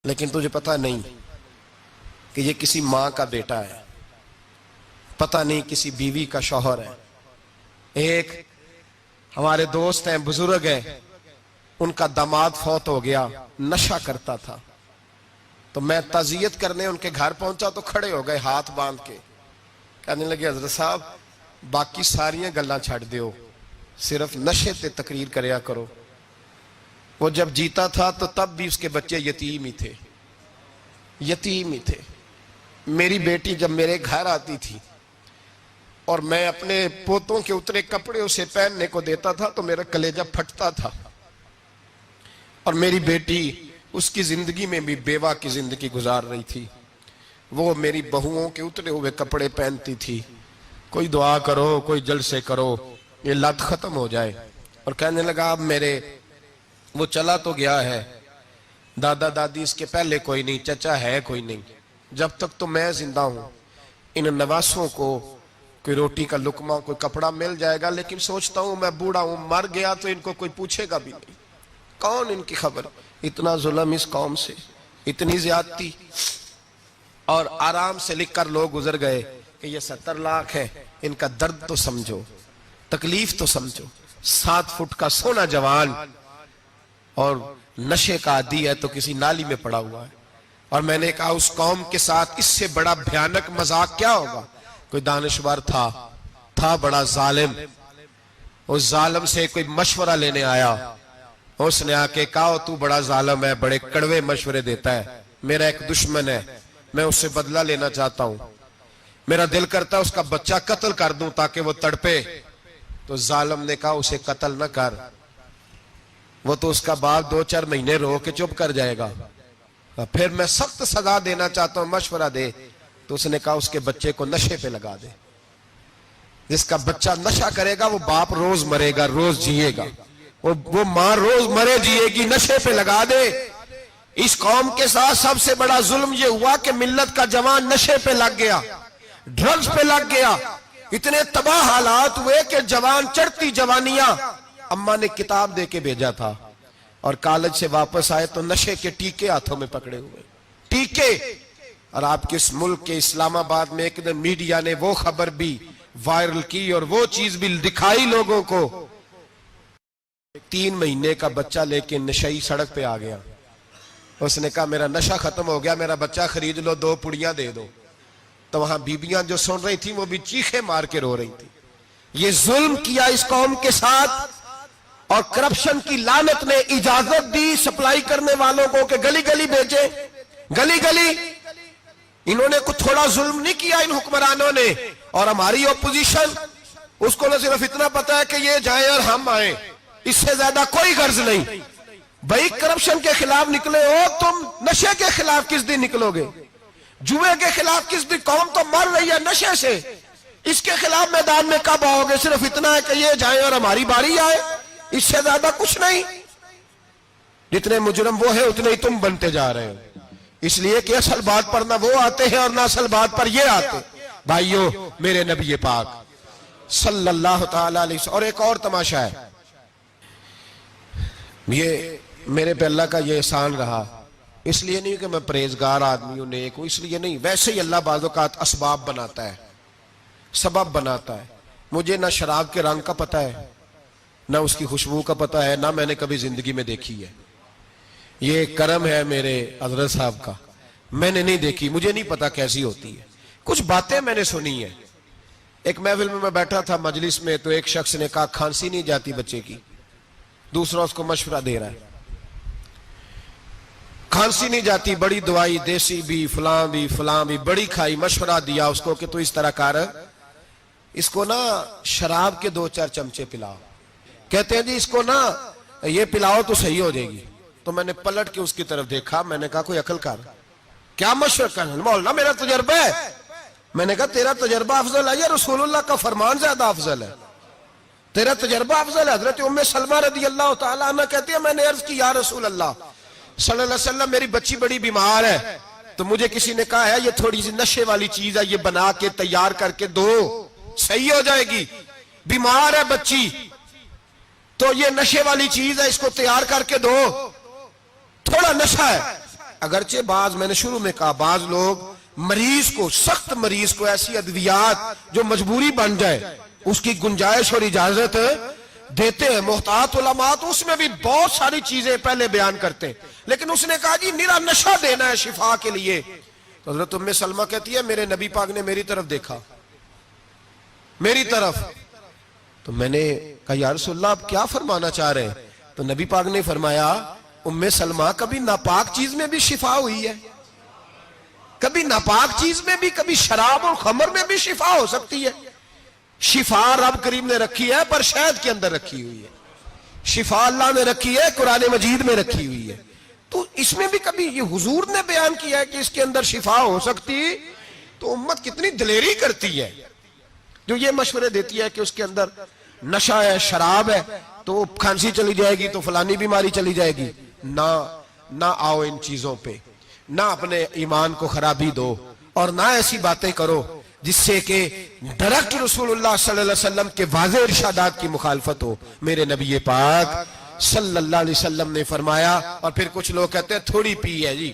لیکن تجھے پتہ نہیں کہ یہ کسی ماں کا بیٹا ہے، پتہ نہیں کسی بیوی کا شوہر ہے۔ ایک ہمارے دوست ہیں، بزرگ ہیں، ان کا داماد فوت ہو گیا، نشہ کرتا تھا۔ تو میں تعزیت کرنے ان کے گھر پہنچا تو کھڑے ہو گئے ہاتھ باندھ کے، کہنے لگے حضرت صاحب باقی ساریاں گلاں چھڑ دیو، صرف نشے تے تقریر کریا کرو۔ وہ جب جیتا تھا تو تب بھی اس کے بچے یتیم ہی تھے، یتیم ہی تھے۔ میری بیٹی جب میرے گھر آتی تھی اور میں اپنے پوتوں کے اترے کپڑے اسے پہننے کو دیتا تھا تو میرا کلیجہ پھٹتا تھا، اور میری بیٹی اس کی زندگی میں بھی بیوہ کی زندگی گزار رہی تھی۔ وہ میری بہوؤں کے اترے ہوئے کپڑے پہنتی تھی، کوئی دعا کرو، کوئی جلسے کرو، یہ لت ختم ہو جائے۔ اور کہنے لگا اب میرے وہ چلا تو گیا ہے، دادا دادی اس کے پہلے کوئی نہیں، چچا ہے کوئی نہیں، جب تک تو میں زندہ ہوں ان نواسوں کو کوئی روٹی کا لقمہ، کوئی کپڑا مل جائے گا، لیکن سوچتا ہوں میں بوڑھا ہوں، مر گیا تو ان کو کوئی پوچھے گا بھی نہیں، کون ان کی خبر۔ اتنا ظلم اس قوم سے، اتنی زیادتی، اور آرام سے لکھ کر لوگ گزر گئے کہ یہ 70 لاکھ ہے، ان کا درد تو سمجھو، تکلیف تو سمجھو۔ 7 فٹ کا سونا جوان اور نشے کا عادی ہے تو کسی نالی میں پڑا ہوا ہے۔ اور میں نے کہا اس قوم کے ساتھ اس سے بڑا بھیانک مذاق کیا ہوگا۔ کوئی دانشور تھا بڑا ظالم، اس ظالم سے کوئی مشورہ لینے آیا، اس نے آ کے کہا تو بڑا ظالم ہے، بڑے کڑوے مشورے دیتا ہے، میرا ایک دشمن ہے، میں اس سے بدلہ لینا چاہتا ہوں، میرا دل کرتا ہے اس کا بچہ قتل کر دوں تاکہ وہ تڑپے۔ تو ظالم نے کہا اسے قتل نہ کر، وہ تو اس کا باپ 2-4 مہینے رو کے چپ کر جائے گا، پھر میں سخت سزا دینا چاہتا ہوں، مشورہ دے۔ تو اس نے کہا اس کے بچے کو نشے پہ لگا دے، جس کا بچہ نشہ کرے گا وہ باپ روز مرے گا، روز جیے گا، وہ ماں روز مرے جیے گی، نشے پہ لگا دے۔ اس قوم کے ساتھ سب سے بڑا ظلم یہ ہوا کہ ملت کا جوان نشے پہ لگ گیا، ڈرگز پہ لگ گیا، اتنے تباہ حالات ہوئے کہ جوان چڑھتی جوانیاں، اماں نے کتاب دے کے بھیجا تھا، اور کالج سے واپس آئے تو نشے کے ٹیکے ہاتھوں میں پکڑے ہوئے، ٹیکے۔ اور آپ کے اس ملک کے اسلام آباد میں ایک دن میڈیا نے وہ خبر بھی وائرل کی اور وہ چیز بھی دکھائی لوگوں کو، 3 مہینے کا بچہ لے کے نشئی سڑک پہ آ گیا، اس نے کہا میرا نشہ ختم ہو گیا، میرا بچہ خرید لو، 2 پڑیاں دے دو۔ تو وہاں بیبیاں جو سن رہی تھیں وہ بھی چیخے مار کے رو رہی تھیں۔ یہ ظلم کیا اس قوم کے ساتھ، اور کرپشن کی لعنت نے اجازت دی سپلائی کرنے والوں کو کہ گلی گلی بیچے، گلی گلی۔ انہوں نے کچھ تھوڑا ظلم نہیں کیا ان حکمرانوں نے، اور ہماری اپوزیشن اس کو نہ صرف اتنا پتا ہے کہ یہ جائیں اور ہم آئیں، اس سے زیادہ کوئی غرض نہیں۔ بھائی کرپشن کے خلاف نکلے ہو تم، نشے کے خلاف کس دن نکلو گے؟ جوئے کے خلاف کس دن؟ قوم تو مر رہی ہے نشے سے، اس کے خلاف میدان میں کب آؤ گے؟ صرف اتنا ہے کہ یہ جائیں اور ہماری باری آئے، اس سے زیادہ کچھ نہیں۔ جتنے مجرم وہ ہیں اتنے ہی تم بنتے جا رہے ہو، اس لیے کہ اصل بات پر نہ وہ آتے ہیں اور نہ اصل بات پر یہ آتے۔ بھائیو، میرے نبی پاک صلی اللہ تعالی علیہ وسلم، اور ایک اور تماشا ہے، یہ میرے پہ اللہ کا یہ احسان رہا، اس لیے نہیں کہ میں پرہیزگار آدمی ہوں، نیک ہوں، اس لیے نہیں، ویسے ہی اللہ بعض اوقات اسباب بناتا ہے، سبب بناتا ہے۔ مجھے نہ شراب کے رنگ کا پتہ ہے، نہ اس کی خوشبو کا پتہ ہے، نہ میں نے کبھی زندگی میں دیکھی ہے، یہ کرم ہے میرے حضرت صاحب کا، میں نے نہیں دیکھی، مجھے نہیں پتا کیسی ہوتی ہے، کچھ باتیں میں نے سنی ہیں۔ ایک محفل میں بیٹھا تھا مجلس میں، تو ایک شخص نے کہا کھانسی نہیں جاتی بچے کی، دوسرا اس کو مشورہ دے رہا ہے، کھانسی نہیں جاتی، بڑی دوائی دیسی بھی فلاں بھی بڑی کھائی، مشورہ دیا اس کو کہ تو اس طرح کر، اس کو نا شراب کے 2-4 چمچے پلاؤ، کہتے ہیں جی اس کو نا یہ پلاؤ تو صحیح ہو جائے گی۔ تو میں نے پلٹ کے اس کی طرف دیکھا، میں نے کہا کوئی عقل کر، کیا مشورہ کرنا؟ مولانا میرا تجربہ ہے۔ میں نے کہا تیرا تجربہ افضل ہے یا رسول اللہ کا فرمان زیادہ افضل ہے؟ تیرا تجربہ افضل ہے۔ حضرت ام سلمہ رضی اللہ تعالیٰ عنہ کہتی ہے میں نے عرض کی یا رسول اللہ صلی اللہ علیہ وسلم میری بچی بڑی بیمار ہے، تو مجھے کسی نے کہا ہے یہ تھوڑی سی نشے والی چیز ہے، یہ بنا کے تیار کر کے دو، صحیح ہو جائے گی، بیمار ہے بچی تو یہ نشے والی چیز ہے، اس کو تیار کر کے دو، تھوڑا نشہ ہے۔ اگرچہ بعض، میں نے شروع میں کہا، بعض لوگ مریض کو، سخت مریض کو ایسی ادویات جو مجبوری بن جائے اس کی گنجائش اور اجازت دیتے ہیں. محتاط علماء تو اس میں بھی بہت ساری چیزیں پہلے بیان کرتے ہیں، لیکن اس نے کہا جی میرا نشہ دینا ہے شفا کے لیے. تو حضرت ام سلمہ کہتی ہے میرے نبی پاک نے میری طرف دیکھا، میری طرف. تو میں نے کہا یا رسول اللہ آپ کیا فرمانا چاہ رہے ہیں؟ تو نبی پاک نے فرمایا ام سلمہ کبھی ناپاک چیز میں بھی شفا ہوئی ہے، کبھی ناپاک چیز میں بھی، کبھی شراب اور خمر میں بھی شفا ہو سکتی ہے. شفا رب کریم نے رکھی ہے پر شہد کے اندر رکھی ہوئی ہے، شفا اللہ نے رکھی ہے قرآن مجید میں رکھی ہوئی ہے. تو اس میں بھی کبھی یہ حضور نے بیان کیا ہے کہ اس کے اندر شفا ہو سکتی. تو امت کتنی دلیری کرتی ہے جو یہ مشورے دیتی ہے کہ اس کے اندر نشہ ہے، شراب ہے، تو کھانسی چلی جائے گی تو فلانی بیماری چلی جائے گی. نہ آؤ ان چیزوں پہ، نہ اپنے ایمان کو خرابی دو، اور نہ ایسی باتیں کرو جس سے کہ ڈائریکٹ رسول اللہ صلی اللہ علیہ وسلم کے واضح ارشادات کی مخالفت ہو. میرے نبی پاک صلی اللہ علیہ وسلم نے فرمایا. اور پھر کچھ لوگ کہتے ہیں تھوڑی پی ہے جی.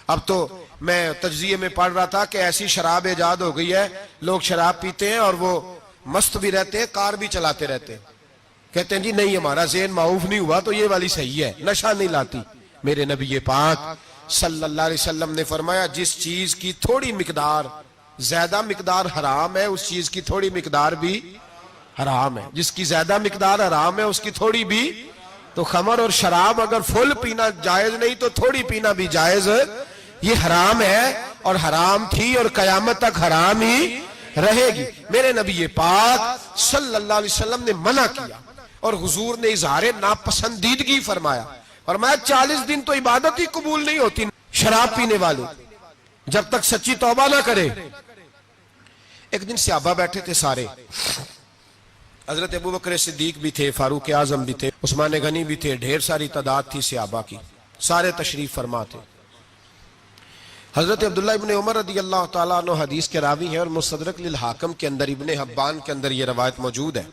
اب تو میں تجزیے میں پڑھ رہا تھا کہ ایسی شراب ایجاد ہو گئی ہے، لوگ شراب پیتے ہیں اور وہ مست بھی رہتے ہیں، کار بھی چلاتے رہتے ہیں، کہتے ہیں جی نہیں ہمارا ذہن معاف نہیں ہوا تو یہ والی صحیح ہے، نشہ نہیں لاتی. میرے نبی پاک صلی اللہ علیہ وسلم نے فرمایا جس چیز کی تھوڑی مقدار، زیادہ مقدار حرام ہے اس چیز کی تھوڑی مقدار بھی حرام ہے. جس کی زیادہ مقدار حرام ہے اس کی تھوڑی بھی. تو خمر اور شراب اگر فل پینا جائز نہیں تو تھوڑی پینا بھی جائز. یہ حرام ہے اور حرام تھی اور قیامت تک حرام ہی رہے گی. میرے نبی پاک صلی اللہ علیہ وسلم نے منع کیا اور حضور نے اظہار ناپسندیدگی فرمایا. فرمایا 40 دن تو عبادت ہی قبول نہیں ہوتی شراب پینے والے جب تک سچی توبہ نہ کرے. ایک دن صحابہ بیٹھے تھے سارے، حضرت ابو بکر صدیق بھی تھے، فاروق اعظم بھی تھے، عثمان غنی بھی تھے، ڈھیر ساری تعداد تھی صحابہ کی، سارے تشریف فرما تھے. حضرت عبداللہ ابن عمر رضی اللہ تعالیٰ عنہ حدیث کے راوی ہیں اور مستدرک للحاکم کے اندر، ابن حبان کے اندر یہ روایت موجود ہے.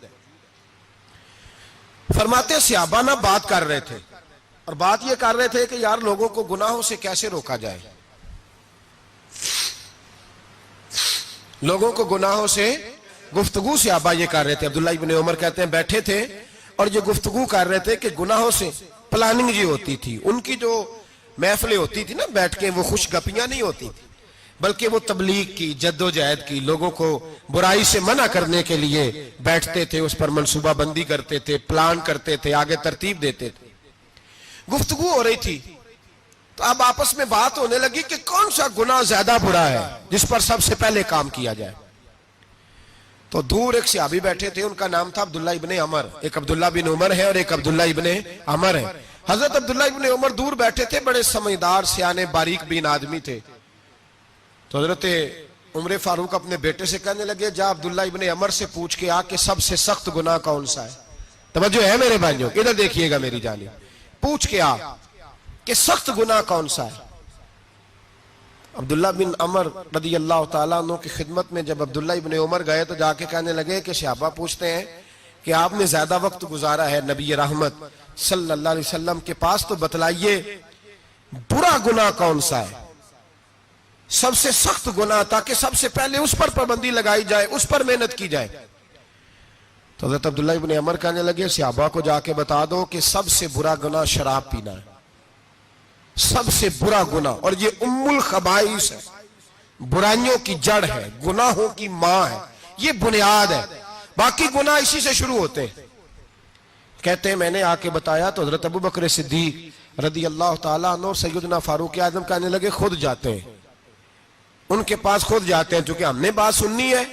فرماتے ہیں صحابہ نہ بات کر رہے تھے اور بات یہ کر رہے تھے کہ یار لوگوں کو گناہوں سے کیسے روکا جائے، لوگوں کو گناہوں سے گفتگو. صحابہ یہ کر رہے تھے. عبداللہ ابن عمر کہتے ہیں بیٹھے تھے اور یہ گفتگو کر رہے تھے کہ گناہوں سے پلاننگ جی ہوتی تھی. ان کی جو محفلیں ہوتی تھی نا بیٹھ کے، وہ خوش گپیاں نہیں ہوتی تھی بلکہ وہ تبلیغ کی، جد و جہد کی، لوگوں کو برائی سے منع کرنے کے لیے بیٹھتے تھے، اس پر منصوبہ بندی کرتے تھے، پلان کرتے تھے، آگے ترتیب دیتے تھے. گفتگو ہو رہی تھی تو اب آپس میں بات ہونے لگی کہ کون سا گناہ زیادہ برا ہے جس پر سب سے پہلے کام کیا جائے. تو دور ایک صحابی بیٹھے تھے، ان کا نام تھا عبداللہ ابن عمر. ایک عبداللہ بن عمر ہے اور ایک عبداللہ ابن عمر ہے. حضرت عبداللہ ابن عمر دور بیٹھے تھے، بڑے سمجھدار سیانے باریک بین آدمی تھے. تو حضرت عمر فاروق اپنے بیٹے سے کہنے لگے جا عبداللہ ابن عمر سے پوچھ کے آ کہ سب سے سخت گناہ کون سا ہے. توجہ ہے میرے بھائیوں، ادھر دیکھیے گا میری جانب. پوچھ کے آ کہ سخت گناہ کون سا ہے. عبداللہ بن عمر رضی اللہ تعالیٰ عنہ کی خدمت میں جب عبداللہ ابن عمر گئے تو جا کے کہنے لگے کہ صحابہ پوچھتے ہیں کہ آپ نے زیادہ وقت گزارا ہے نبی رحمت صلی اللہ علیہ وسلم کے پاس، تو بتلائیے برا گناہ کون سا ہے، سب سے سخت گناہ، تاکہ سب سے پہلے اس پر پابندی لگائی جائے، اس پر محنت کی جائے. تو حضرت عبداللہ ابن عمر کہنے لگے صحابہ کو جا کے بتا دو کہ سب سے برا گناہ شراب پینا ہے، سب سے برا گناہ. اور یہ ام الخبائث ہے، برائیوں کی جڑ ہے، گناہوں کی ماں ہے، یہ بنیاد ہے. باقی گناہ اسی سے شروع ہوتے ہیں. کہتے ہیں میں نے آ کے بتایا تو حضرت ابو بکر صدیق رضی اللہ تعالیٰ عنہ سیدنا فاروق اعظم کہنے لگے خود جاتے ہیں، ان کے پاس خود جاتے ہیں، چونکہ ہم نے بات سننی ہے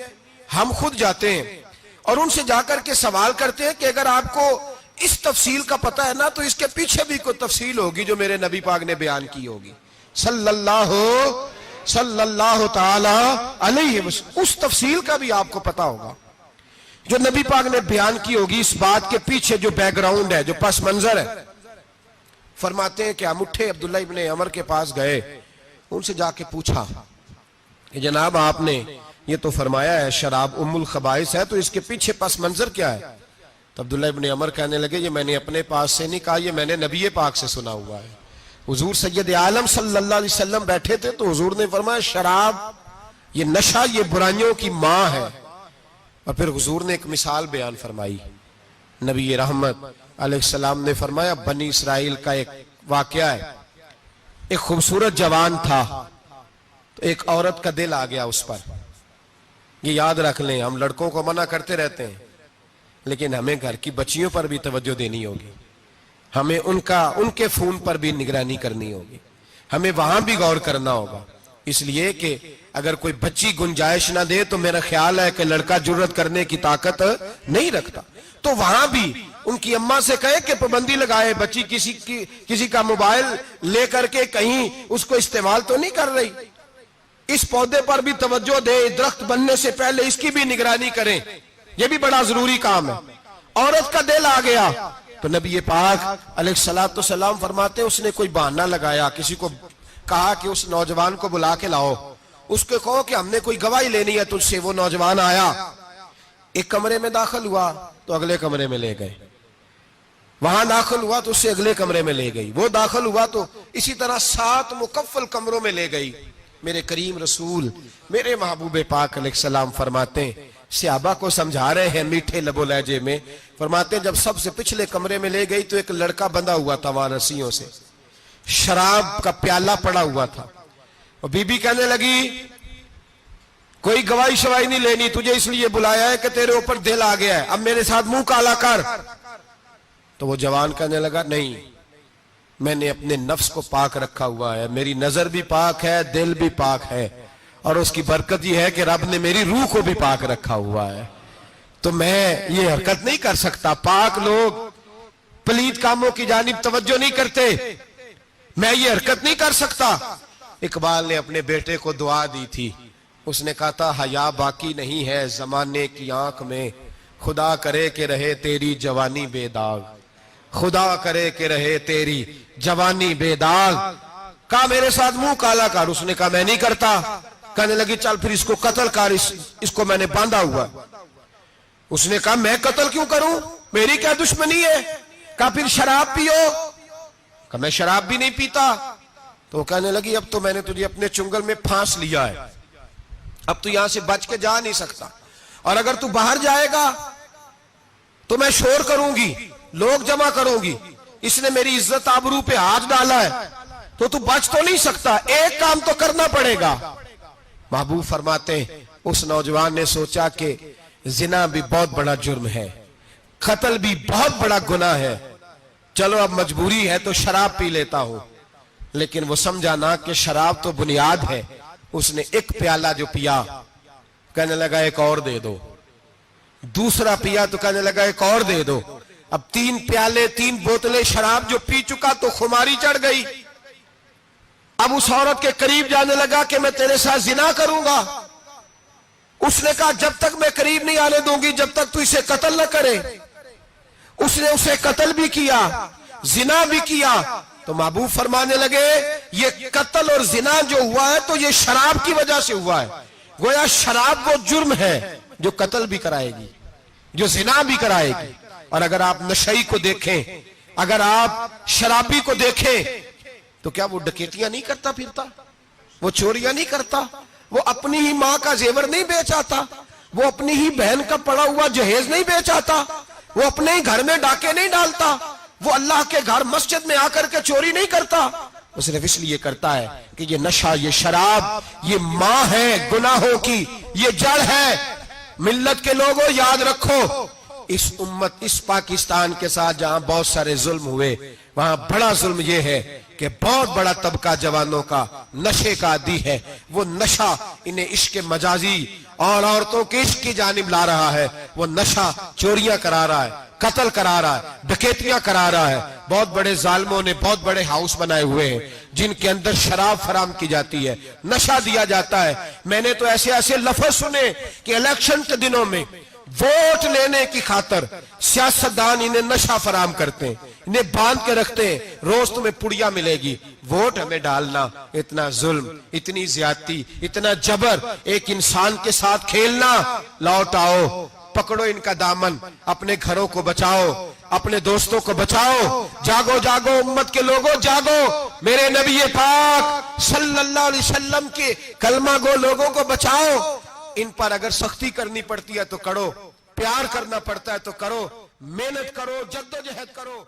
ہم خود جاتے ہیں اور ان سے جا کر کے سوال کرتے ہیں کہ اگر آپ کو اس تفصیل کا پتہ ہے نا تو اس کے پیچھے بھی کوئی تفصیل ہوگی جو میرے نبی پاک نے بیان کی ہوگی صلی اللہ تعالی علیہ وسلم. اس تفصیل کا بھی آپ کو پتہ ہوگا جو نبی پاک نے بیان کی ہوگی، اس بات کے پیچھے جو بیک گراؤنڈ ہے، جو پس منظر ہے. فرماتے ہیں کہ ہم اٹھے، عبداللہ ابن عمر کے پاس گئے، ان سے جا کے پوچھا کہ جناب آپ نے یہ تو فرمایا ہے شراب ام الخبائث ہے، تو اس کے پیچھے پس منظر کیا ہے؟ تو عبداللہ ابن عمر کہنے لگے یہ میں نے اپنے پاس سے نہیں کہا، یہ میں نے نبی پاک سے سنا ہوا ہے حضور سید عالم صلی اللہ علیہ وسلم بیٹھے تھے تو حضور نے فرمایا شراب یہ نشہ یہ برائیوں کی ماں ہے. اور پھر حضور نے ایک مثال بیان فرمائی. نبی رحمت علیہ السلام نے فرمایا بنی اسرائیل کا ایک واقعہ ہے. ایک خوبصورت جوان تھا تو ایک عورت کا دل آ گیا اس پر. یہ یاد رکھ لیں, ہم لڑکوں کو منع کرتے رہتے ہیں لیکن ہمیں گھر کی بچیوں پر بھی توجہ دینی ہوگی, ہمیں ان کے فون پر بھی نگرانی کرنی ہوگی, ہمیں وہاں بھی غور کرنا ہوگا. اس لیے کہ اگر کوئی بچی گنجائش نہ دے تو میرا خیال ہے کہ لڑکا جرت کرنے کی طاقت نہیں رکھتا. تو وہاں بھی ان کی اماں سے کہے کہ پابندی لگائے, بچی کسی کا موبائل لے کر کے کہیں اس کو استعمال تو نہیں کر رہی, اس پودے پر بھی توجہ دے, درخت بننے سے پہلے اس کی بھی نگرانی کریں, یہ بھی بڑا ضروری کام ہے. عورت کا دل آ گیا تو نبی پاک علیہ السلام فرماتے اس نے کوئی بہانہ لگایا, کسی کو کہا کہ اس نوجوان کو بلا کے لاؤ, اس کو کہو کہ ہم نے کوئی گواہی لینی ہے تجھ سے. وہ نوجوان آیا, ایک کمرے میں داخل ہوا تو اگلے کمرے میں لے گئے, وہاں داخل ہوا تو اس سے اگلے کمرے میں لے گئی, وہ داخل ہوا تو اسی طرح 7 مکفل کمروں میں لے گئی. میرے کریم رسول میرے محبوب پاک علیہ السلام فرماتے ہیں, صحابہ کو سمجھا رہے ہیں میٹھے لب و لہجے میں, فرماتے ہیں جب سب سے پچھلے کمرے میں لے گئی تو ایک لڑکا بندھا ہوا تھا وہاں رسیوں سے, شراب کا پیالہ پڑا ہوا تھا. اور بی بی کہنے لگی کوئی گواہی شواہی نہیں لینی, تجھے اس لیے بلایا ہے کہ تیرے اوپر دل آ گیا ہے, اب میرے ساتھ منہ کالا کر. تو وہ جوان کہنے لگا نہیں, میں نے اپنے نفس کو پاک رکھا ہوا ہے, میری نظر بھی پاک ہے, دل بھی پاک ہے, اور اس کی برکت یہ ہے کہ رب نے میری روح کو بھی پاک رکھا ہوا ہے, تو میں یہ حرکت نہیں کر سکتا. پاک لوگ پلید کاموں کی جانب توجہ نہیں کرتے, میں یہ حرکت نہیں کر سکتا. اقبال نے اپنے بیٹے کو دعا دی تھی, اس نے کہا تھا حیا باقی نہیں ہے زمانے کی آنکھ میں, خدا کرے کہ رہے تیری جوانی بے داغ, خدا کرے کہ رہے تیری جوانی بے داغ. کہا میرے ساتھ منہ کالا کر, اس نے کہا میں نہیں کرتا. کہنے لگی چل پھر اس کو قتل کر, اس کو میں نے باندھا ہوا. اس نے کہا میں قتل کیوں کروں, میری کیا دشمنی ہے. کہا پھر شراب پیو, کہا میں شراب بھی نہیں پیتا. تو کہنے لگی اب تو میں نے تجھے اپنے چنگل میں پھانس لیا ہے, اب تو یہاں سے بچ کے جا نہیں سکتا, اور اگر تو باہر جائے گا تو میں شور کروں گی, لوگ جمع کروں گی, اس نے میری عزت آبرو پہ ہاتھ ڈالا ہے, تو بچ تو نہیں سکتا, ایک کام تو کرنا پڑے گا. محبوب فرماتے ہیں اس نوجوان نے سوچا کہ زنا بھی بہت بڑا جرم ہے, قتل بھی بہت بڑا گناہ ہے, چلو اب مجبوری ہے تو شراب پی لیتا ہوں. لیکن وہ سمجھا نہ کہ شراب تو بنیاد ہے. اس نے ایک پیالہ جو پیا, کہنے لگا ایک اور دے دو, دوسرا پیا تو کہنے لگا ایک اور دے دو. اب 3 پیالے 3 بوتلیں شراب جو پی چکا تو خماری چڑھ گئی. اب اس عورت کے قریب جانے لگا کہ میں تیرے ساتھ زنا کروں گا. اس نے کہا جب تک میں قریب نہیں آنے دوں گی جب تک تو اسے قتل نہ کرے. اس نے اسے قتل بھی کیا, زنا بھی کیا. تو محبوب فرمانے لگے یہ قتل اور زنا جو ہوا ہے تو یہ شراب کی وجہ سے ہوا ہے. گویا شراب وہ جرم ہے جو قتل بھی کرائے گی, جو زنا بھی کرائے گی. اور اگر آپ نشئی کو دیکھیں, اگر آپ شرابی کو دیکھیں تو کیا وہ ڈکیتیاں نہیں کرتا پھرتا, وہ چوریاں نہیں کرتا, وہ اپنی ہی ماں کا زیور نہیں بیچ آتا, وہ اپنی ہی بہن کا پڑا ہوا جہیز نہیں بیچ آتا, وہ اپنے ہی گھر میں ڈاکے نہیں ڈالتا, وہ اللہ کے گھر مسجد میں آ کر کے چوری نہیں کرتا. وہ صرف اس لیے کرتا ہے کہ یہ نشہ, یہ شراب, یہ ماں ہے گناہوں کی, یہ جڑ ہے. ملت کے لوگوں یاد رکھو, اس امت اس پاکستان کے ساتھ جہاں بہت سارے ظلم ہوئے, وہاں بڑا ظلم یہ ہے کہ بہت بڑا طبقہ جوانوں کا نشے کا عادی ہے. وہ نشہ انہیں عشق مجازی اور عورتوں کے عشق کی جانب لا رہا ہے. وہ نشہ چوریاں کرا رہا ہے, قتل کرا رہا ہے, ڈکیتیاں کرا رہا ہے. بہت بڑے ظالموں نے بہت بڑے ہاؤس بنائے ہوئے ہیں جن کے اندر شراب فراہم کی جاتی ہے, نشہ دیا جاتا ہے. میں نے تو ایسے ایسے لفظ سنے کہ الیکشن کے دنوں میں ووٹ لینے کی خاطر سیاستدان انہیں نشہ فراہم کرتے ہیں, انہیں باندھ کے رکھتے ہیں, روز تمہیں پڑیا ملے گی, ووٹ ہمیں ڈالنا. اتنا ظلم, اتنی زیادتی, اتنا جبر, ایک انسان کے ساتھ کھیلنا. لوٹ آؤ, پکڑو ان کا دامن, اپنے گھروں کو بچاؤ, اپنے دوستوں کو بچاؤ. جاگو جاگو امت کے لوگوں جاگو. میرے نبی پاک صلی اللہ علیہ وسلم کے کلمہ گو لوگوں کو بچاؤ. ان پر اگر سختی کرنی پڑتی ہے تو کرو, پیار کرنا پڑتا ہے تو کرو, محنت کرو, جدوجہد کرو.